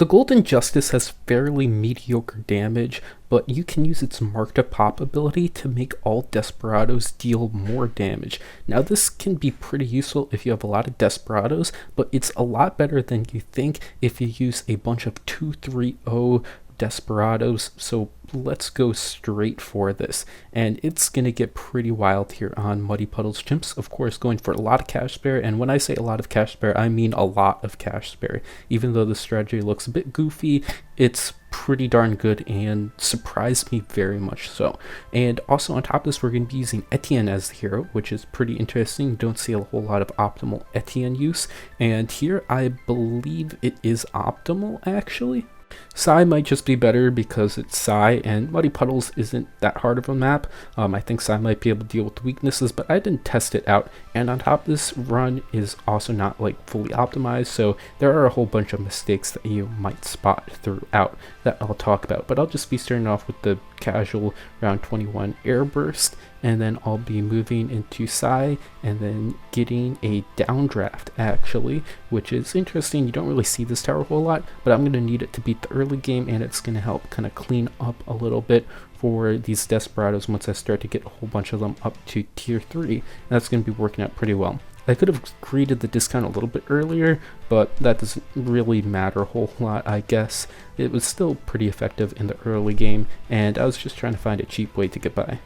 The Golden Justice has fairly mediocre damage, but you can use its Mark to Pop ability to make all Desperados deal more damage. Now this can be pretty useful if you have a lot of Desperados, but it's a lot better than you think if you use a bunch of 2-3-0 Desperados, so let's go straight for this. And it's going to get pretty wild here on Muddy Puddles Chimps, of course going for a lot of cash spare, and when I say a lot of cash spare, I mean a lot of cash spare. Even though the strategy looks a bit goofy, it's pretty darn good and surprised me very much so. And also on top of this, we're going to be using Etienne as the hero, which is pretty interesting. Don't see a whole lot of optimal Etienne use, and here I believe it is optimal actually. Psy might just be better because it's Psy, and Muddy Puddles isn't that hard of a map. I think Psy might be able to deal with the weaknesses, but I didn't test it out. And on top of this, run is also not like fully optimized, so there are a whole bunch of mistakes that you might spot throughout that I'll talk about. But I'll just be starting off with the casual round 21 air burst, and then I'll be moving into Psy and then getting a downdraft actually, which is interesting. You don't really see this tower a whole lot, but I'm going to need it to beat the early game, and it's going to help kind of clean up a little bit for these Desperados once I start to get a whole bunch of them up to tier 3, and that's going to be working out pretty well. I could have created the discount a little bit earlier, but that doesn't really matter a whole lot, I guess. It was still pretty effective in the early game, and I was just trying to find a cheap way to get by.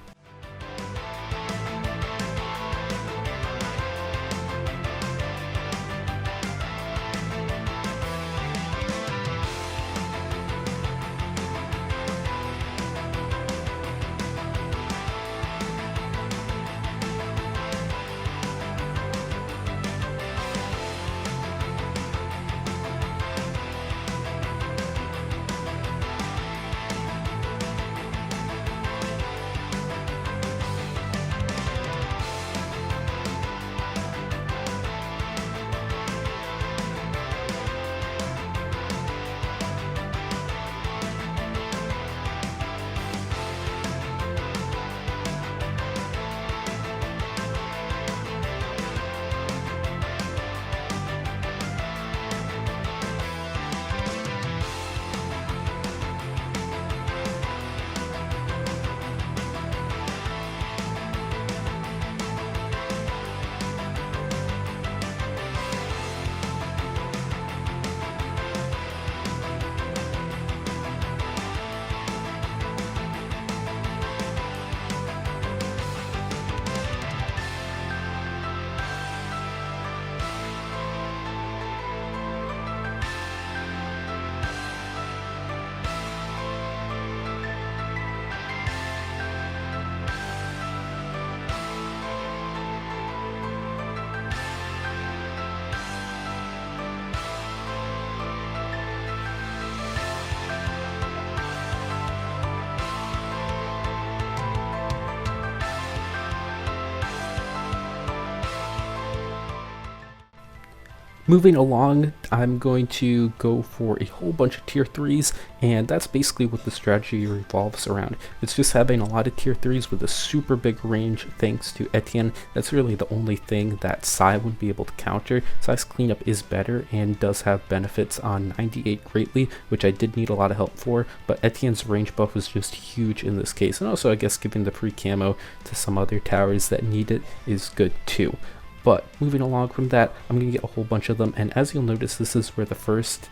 Moving along, I'm going to go for a whole bunch of tier 3s, and that's basically what the strategy revolves around. It's just having a lot of tier 3s with a super big range thanks to Etienne. That's really the only thing that Psy would be able to counter. Psy's cleanup is better and does have benefits on 98 greatly, which I did need a lot of help for, but Etienne's range buff was just huge in this case, and also I guess giving the free camo to some other towers that need it is good too. But moving along from that, I'm going to get a whole bunch of them, and as you'll notice, this is where the first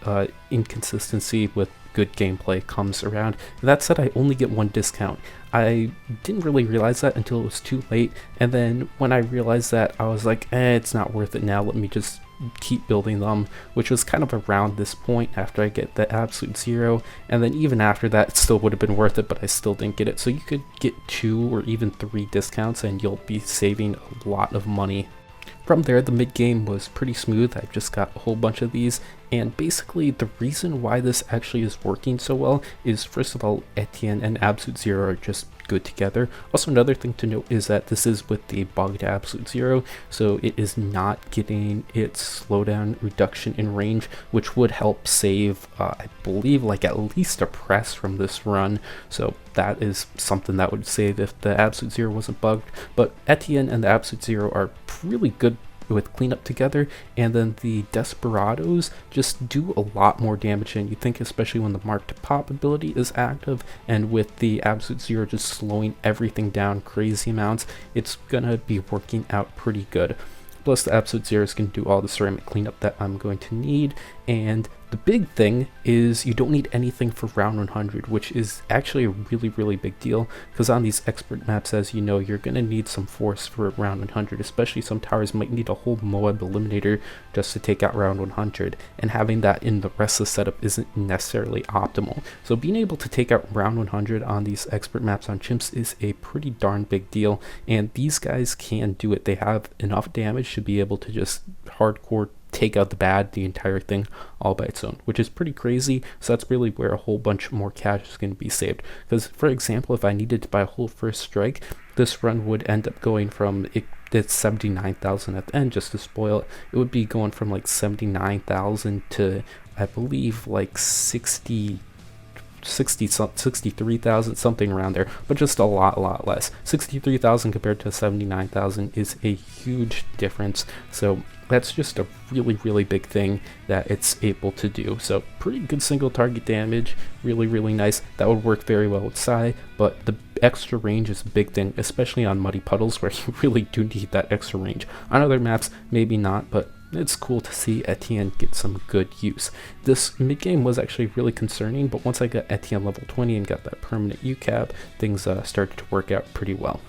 inconsistency with good gameplay comes around. That said, I only get one discount. I didn't really realize that until it was too late, and then when I realized that, I was like, it's not worth it now, let me just keep building them, which was kind of around this point after I get the absolute zero, and then even after that it still would have been worth it, but I still didn't get it. So you could get 2 or even 3 discounts and you'll be saving a lot of money. From there, the mid game was pretty smooth. I just got a whole bunch of these, and basically the reason why this actually is working so well is, first of all, Etienne and Absolute Zero are just good together. Also, another thing to note is that this is with the bugged Absolute Zero, so it is not getting its slowdown reduction in range, which would help save, I believe, like at least a press from this run. So that is something that would save if the Absolute Zero wasn't bugged. But Etienne and the Absolute Zero are really good with cleanup together, and then the desperados just do a lot more damage than you think, especially when the mark to pop ability is active, and with the absolute zero just slowing everything down crazy amounts, it's gonna be working out pretty good. Plus the absolute zeros can do all the ceramic cleanup that I'm going to need, and the big thing is you don't need anything for round 100, which is actually a really big deal, because on these expert maps, as you know, you're going to need some force for round 100, especially some towers might need a whole Moab eliminator just to take out round 100, and having that in the rest of the setup isn't necessarily optimal. So being able to take out round 100 on these expert maps on Chimps is a pretty darn big deal, and these guys can do it. They have enough damage to be able to just hardcore take out the entire thing all by its own, which is pretty crazy. So that's really where a whole bunch more cash is going to be saved, because for example, if I needed to buy a whole first strike, this run would end up going from it's 79,000 at the end. Just to spoil it, it would be going from like 79,000 to I believe like 63,000, something around there, but just a lot less. 63,000 compared to 79,000 is a huge difference. So that's just a really big thing that it's able to do. So pretty good single target damage, really nice. That would work very well with Psy, but the extra range is a big thing, especially on muddy puddles where you really do need that extra range. On other maps, maybe not, but it's cool to see Etienne get some good use. This mid-game was actually really concerning, but once I got Etienne level 20 and got that permanent UCAP, things started to work out pretty well.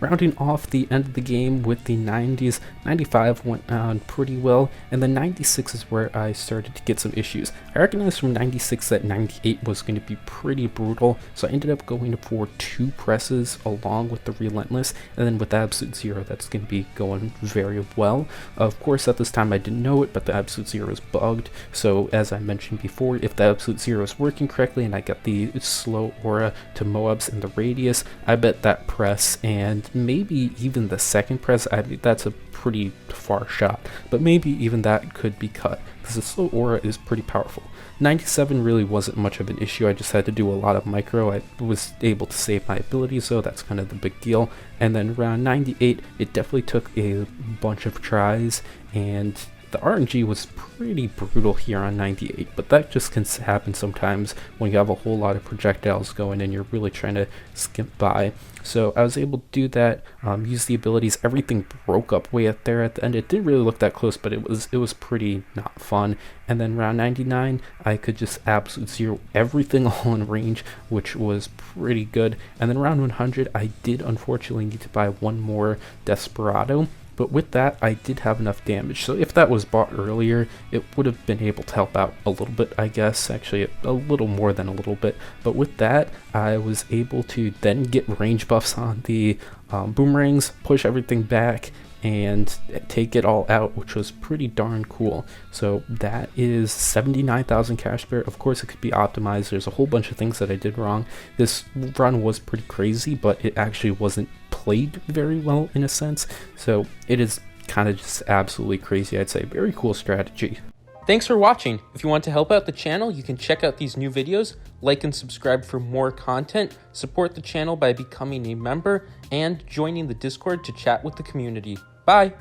Rounding off the end of the game with the 90s, 95 went on pretty well, and the 96 is where I started to get some issues. I recognized from 96 that 98 was going to be pretty brutal, so I ended up going for 2 presses along with the Relentless, and then with the Absolute Zero, that's going to be going very well. Of course, at this time I didn't know it, but the Absolute Zero is bugged, so as I mentioned before, if the Absolute Zero is working correctly and I get the slow aura to Moabs in the radius, I bet that press and maybe even the second press, that's a pretty far shot, but maybe even that could be cut, because the slow aura is pretty powerful. 97 really wasn't much of an issue, I just had to do a lot of micro. I was able to save my abilities, so that's kind of the big deal. And then around 98, it definitely took a bunch of tries, and the RNG was pretty brutal here on 98, but that just can happen sometimes when you have a whole lot of projectiles going and you're really trying to skimp by. So I was able to do that, use the abilities. Everything broke up way up there at the end. It didn't really look that close, but it was pretty not fun. And then around 99, I could just absolute zero everything all in range, which was pretty good. And then around 100, I did unfortunately need to buy one more Desperado. But with that, I did have enough damage. So if that was bought earlier, it would have been able to help out a little bit, I guess. Actually, a little more than a little bit. But with that, I was able to then get range buffs on the boomerangs, push everything back, and take it all out, which was pretty darn cool. So that is 79,000 cash spirit. Of course, it could be optimized. There's a whole bunch of things that I did wrong. This run was pretty crazy, but it actually wasn't played very well in a sense. So it is kind of just absolutely crazy, I'd say. Very cool strategy. Thanks for watching. If you want to help out the channel, you can check out these new videos, like and subscribe for more content, support the channel by becoming a member, and joining the Discord to chat with the community. Bye!